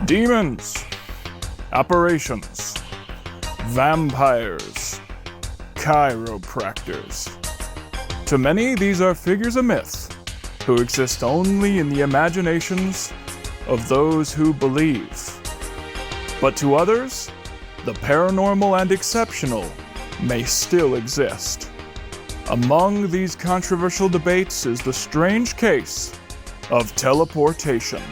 Demons, apparitions, vampires, chiropractors. To many, these are figures of myth who exist only in the imaginations of those who believe. But to others, the paranormal and exceptional may still exist. Among these controversial debates is the strange case of teleportation.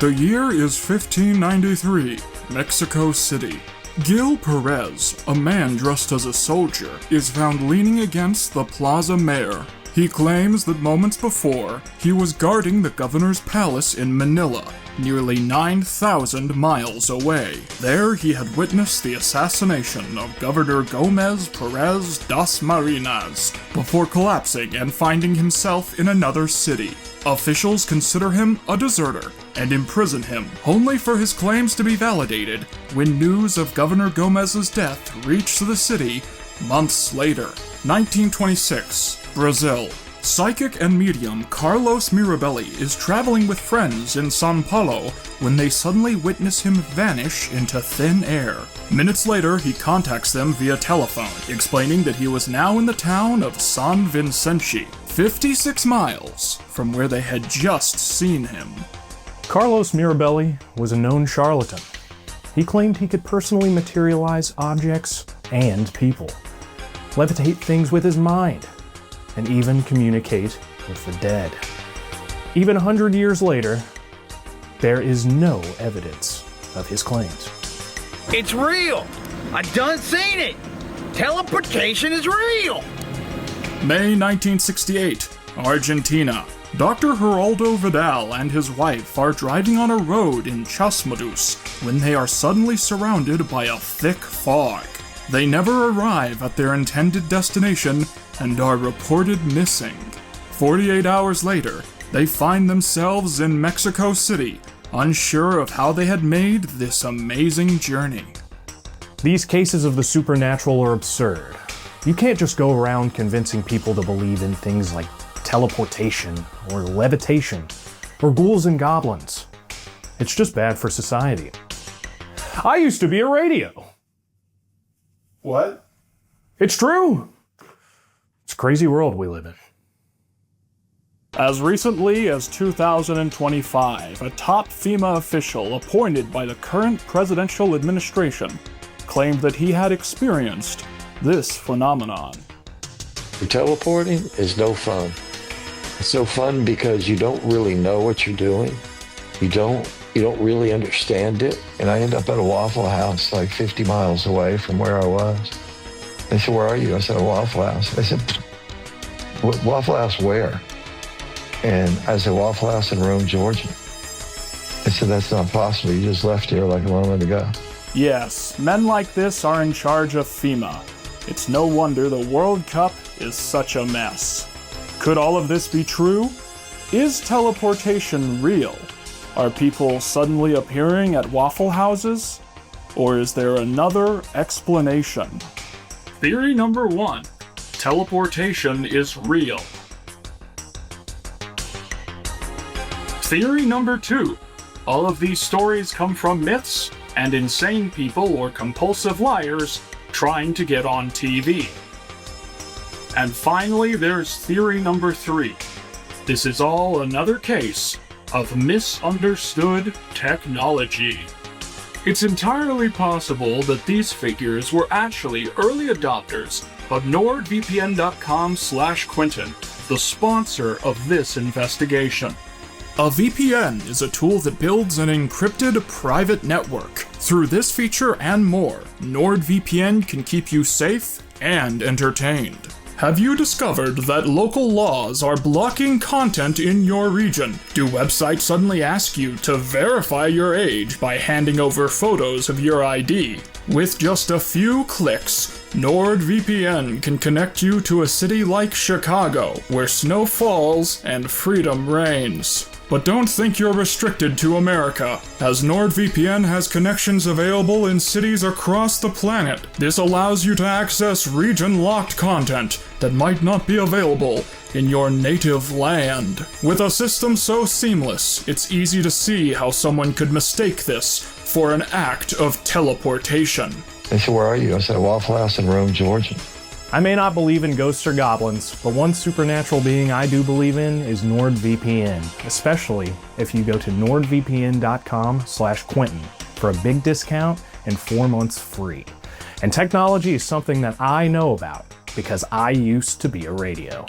The year is 1593, Mexico City. Gil Perez, a man dressed as a soldier, is found leaning against the Plaza Mayor. He claims that moments before, he was guarding the governor's palace in Manila, nearly 9,000 miles away. There, he had witnessed the assassination of Governor Gomez Perez das Marinas before collapsing and finding himself in another city. Officials consider him a deserter and imprison him, only for his claims to be validated when news of Governor Gomez's death reached the city months later. 1926, Brazil. Psychic and medium Carlos Mirabelli is traveling with friends in São Paulo when they suddenly witness him vanish into thin air. Minutes later, he contacts them via telephone, explaining that he was now in the town of San Vicente, 56 miles from where they had just seen him. Carlos Mirabelli was a known charlatan. He claimed he could personally materialize objects and people, levitate things with his mind, and even communicate with the dead. Even 100 years later, there is no evidence of his claims. It's real! I done seen it! Teleportation is real! May 1968, Argentina. Dr. Geraldo Vidal and his wife are driving on a road in Chasmadus when they are suddenly surrounded by a thick fog. They never arrive at their intended destination and are reported missing. 48 hours later, they find themselves in Mexico City, unsure of how they had made this amazing journey. These cases of the supernatural are absurd. You can't just go around convincing people to believe in things like teleportation or levitation or ghouls and goblins. It's just bad for society. I used to be a radio. What? It's true. It's a crazy world we live in. As recently as 2025, a top FEMA official appointed by the current presidential administration claimed that he had experienced this phenomenon. Teleporting is no fun. It's no fun because you don't really know what you're doing. You don't really understand it. And I end up at a Waffle House like 50 miles away from where I was. They said, "Where are you?" I said, "A Waffle House." They said, "Waffle House where?" And I said, "Waffle House in Rome, Georgia." They said, "That's not possible. You just left here like a moment ago." Yes, men like this are in charge of FEMA. It's no wonder the World Cup is such a mess. Could all of this be true? Is teleportation real? Are people suddenly appearing at waffle houses? Or is there another explanation? Theory number 1. Teleportation is real. Theory number 2. All of these stories come from myths and insane people or compulsive liars trying to get on TV. And finally, there's theory number 3. This is all another case of misunderstood technology. It's entirely possible that these figures were actually early adopters of NordVPN.com/Quinton, the sponsor of this investigation. A VPN is a tool that builds an encrypted private network. Through this feature and more, NordVPN can keep you safe and entertained. Have you discovered that local laws are blocking content in your region? Do websites suddenly ask you to verify your age by handing over photos of your ID? With just a few clicks, NordVPN can connect you to a city like Chicago, where snow falls and freedom reigns. But don't think you're restricted to America, as NordVPN has connections available in cities across the planet. This allows you to access region-locked content that might not be available in your native land. With a system so seamless, it's easy to see how someone could mistake this for an act of teleportation. They said, where are you? I said, Waffle House in Rome, Georgia. I may not believe in ghosts or goblins, but one supernatural being I do believe in is NordVPN, especially if you go to nordvpn.com/Quinton for a big discount and 4 months free. And technology is something that I know about because I used to be a radio.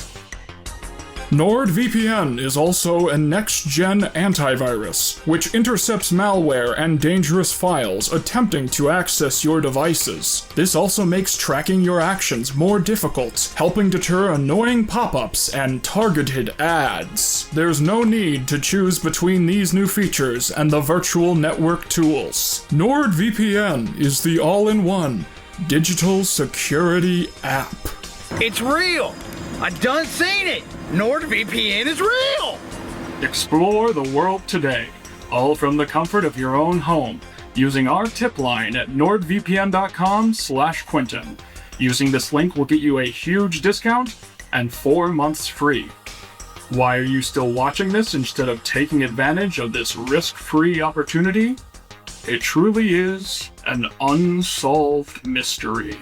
NordVPN is also a next-gen antivirus, which intercepts malware and dangerous files attempting to access your devices. This also makes tracking your actions more difficult, helping deter annoying pop-ups and targeted ads. There's no need to choose between these new features and the virtual network tools. NordVPN is the all-in-one digital security app. It's real. I done seen it. NordVPN is real. Explore the world today, all from the comfort of your own home, using our tip line at nordvpn.com/Quinton. Using this link will get you a huge discount and 4 months free. Why are you still watching this instead of taking advantage of this risk-free opportunity? It truly is an unsolved mystery.